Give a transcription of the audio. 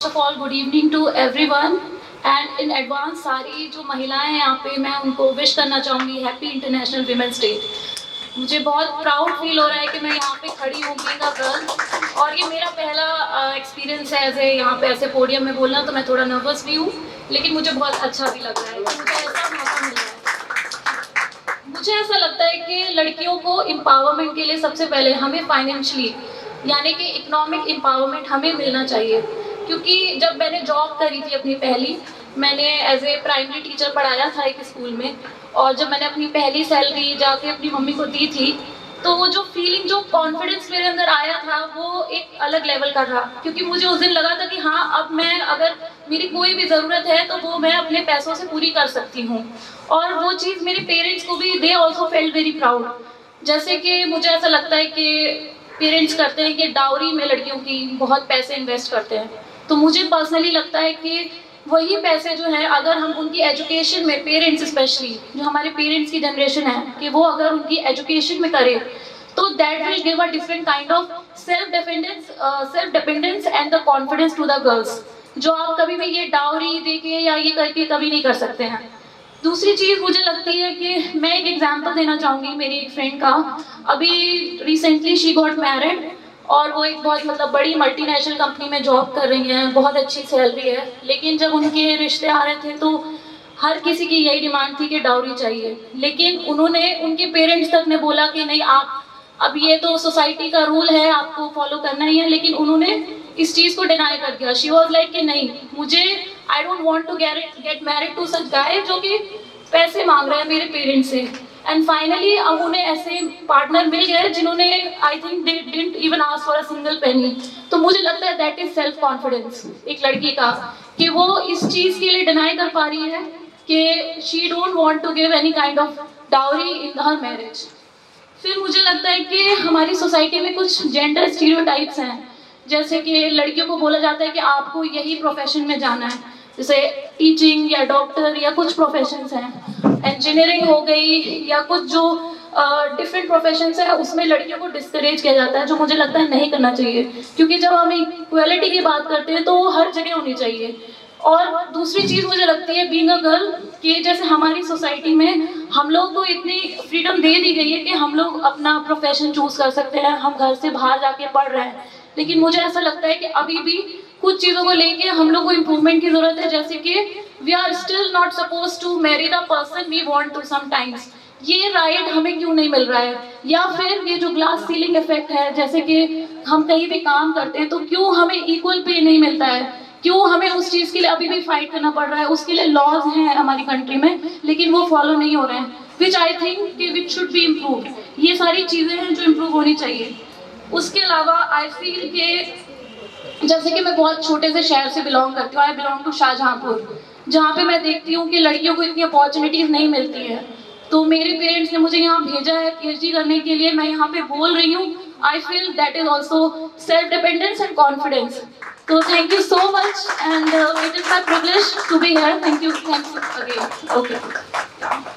First of all good evening to everyone and in advance सारी जो महिलाएं हैं यहाँ पे मैं उनको विश करना चाहूँगी हैप्पी इंटरनेशनल वीमेंस डे। मुझे बहुत प्राउड फील हो रहा है कि मैं यहाँ पे खड़ी हूँ बीइंग अ गर्ल और ये मेरा पहला एक्सपीरियंस है एज ए यहाँ पे ऐसे पोडियम में बोलना, तो मैं थोड़ा नर्वस भी हूँ लेकिन मुझे बहुत अच्छा भी लग रहा है कि मुझे ऐसा मौका मिल रहा है। मुझे ऐसा लगता है कि लड़कियों को एम्पावरमेंट के लिए सबसे पहले हमें फाइनेंशियली यानी कि इकोनॉमिक एम्पावरमेंट हमें मिलना चाहिए, क्योंकि जब मैंने जॉब करी थी अपनी पहली, मैंने एज ए प्राइमरी टीचर पढ़ाया था एक स्कूल में, और जब मैंने अपनी पहली सैलरी जाके अपनी मम्मी को दी थी तो वो जो फीलिंग, जो कॉन्फिडेंस मेरे अंदर आया था वो एक अलग लेवल का था, क्योंकि मुझे उस दिन लगा था कि हाँ अब मैं, अगर मेरी कोई भी ज़रूरत है तो वो मैं अपने पैसों से पूरी कर सकती हूँ। और वो चीज़ मेरे पेरेंट्स को भी, they also felt very proud. जैसे कि मुझे ऐसा लगता है कि पेरेंट्स करते हैं कि डाउरी में लड़कियों की बहुत पैसे इन्वेस्ट करते हैं, तो मुझे पर्सनली लगता है कि वही पैसे जो है अगर हम उनकी एजुकेशन में, पेरेंट्स स्पेशली जो हमारे पेरेंट्स की जनरेशन है, कि वो अगर उनकी एजुकेशन में करें तो that will give a different kind of self dependence and the confidence to the girls, जो आप कभी भी ये डाउरी देके या ये करके कभी नहीं कर सकते हैं। दूसरी चीज़ मुझे लगती है कि मैं एक एग्जांपल देना चाहूँगी मेरी एक फ्रेंड का। अभी रिसेंटली शी गॉट मैरिड और वो एक बहुत बड़ी मल्टीनेशनल कंपनी में जॉब कर रही हैं, बहुत अच्छी सैलरी है, लेकिन जब उनके रिश्ते आ रहे थे तो हर किसी की यही डिमांड थी कि डाउरी चाहिए। लेकिन उन्होंने, उनके पेरेंट्स तक ने बोला कि नहीं, आप, अब ये तो सोसाइटी का रूल है, आपको फॉलो करना ही है, लेकिन उन्होंने इस चीज़ को डिनाई कर दिया। शी वॉज लाइक कि नहीं, मुझे, I don't want to get married to such guy जो कि पैसे मांग रहे हैं मेरे पेरेंट्स से। एंड फाइनली अब उन्हें ऐसे पार्टनर मिल गए जिन्होंने, I think they didn't even ask for a single penny. तो मुझे लगता है दैट इज सेल्फ कॉन्फिडेंस एक लड़की का, कि वो इस चीज़ के लिए डिनाई कर पा रही है कि she don't want to give any kind of dowry in her marriage. फिर मुझे लगता है कि हमारी सोसाइटी में कुछ जेंडर स्टीरियोटाइप्स हैं, जैसे कि लड़कियों को बोला जाता है कि आपको यही प्रोफेशन में जाना है, जैसे टीचिंग या डॉक्टर या कुछ प्रोफेशंस हैं, इंजीनियरिंग हो गई या कुछ जो डिफरेंट प्रोफेशंस है, उसमें लड़कियों को डिस्करेज किया जाता है, जो मुझे लगता है नहीं करना चाहिए, क्योंकि जब हम इक्वालिटी की बात करते हैं तो वो हर जगह होनी चाहिए। और दूसरी चीज़ मुझे लगती है बीइंग अ गर्ल, कि जैसे हमारी सोसाइटी में हम लोग को इतनी फ्रीडम दे दी गई है कि हम लोग अपना प्रोफेशन चूज कर सकते हैं, हम घर से बाहर जाके पढ़ रहे हैं, लेकिन मुझे ऐसा लगता है कि अभी भी कुछ चीज़ों को लेके हम लोग को इम्प्रूवमेंट की ज़रूरत है, जैसे कि we are still not suppose to marry the person we want to sometimes. ये राइट हमें क्यों नहीं मिल रहा है? या फिर ये जो ग्लास सीलिंग इफेक्ट है, जैसे कि हम कहीं भी काम करते हैं तो क्यों हमें इक्वल पे नहीं मिलता है, क्यों हमें उस चीज़ के लिए अभी भी फाइट करना पड़ रहा है? उसके लिए लॉज हैं हमारी कंट्री में लेकिन वो फॉलो नहीं हो रहे हैं, विच आई थिंक कि विच शुड बी इम्प्रूव्ड। ये सारी चीज़ें हैं जो इम्प्रूव होनी चाहिए। उसके अलावा आई फील कि जैसे कि मैं बहुत छोटे से शहर से बिलोंग करती हूँ, आई बिलोंग टू शाहजहाँपुर, जहाँ पे मैं देखती हूँ कि लड़कियों को इतनी अपॉर्चुनिटीज़ नहीं मिलती है। तो मेरे पेरेंट्स ने मुझे यहाँ भेजा है पीएचडी करने के लिए, मैं यहाँ पे बोल रही हूँ। I feel that is also self dependence and confidence. तो thank you so much and it is my privilege to be here. Thank you again. Okay.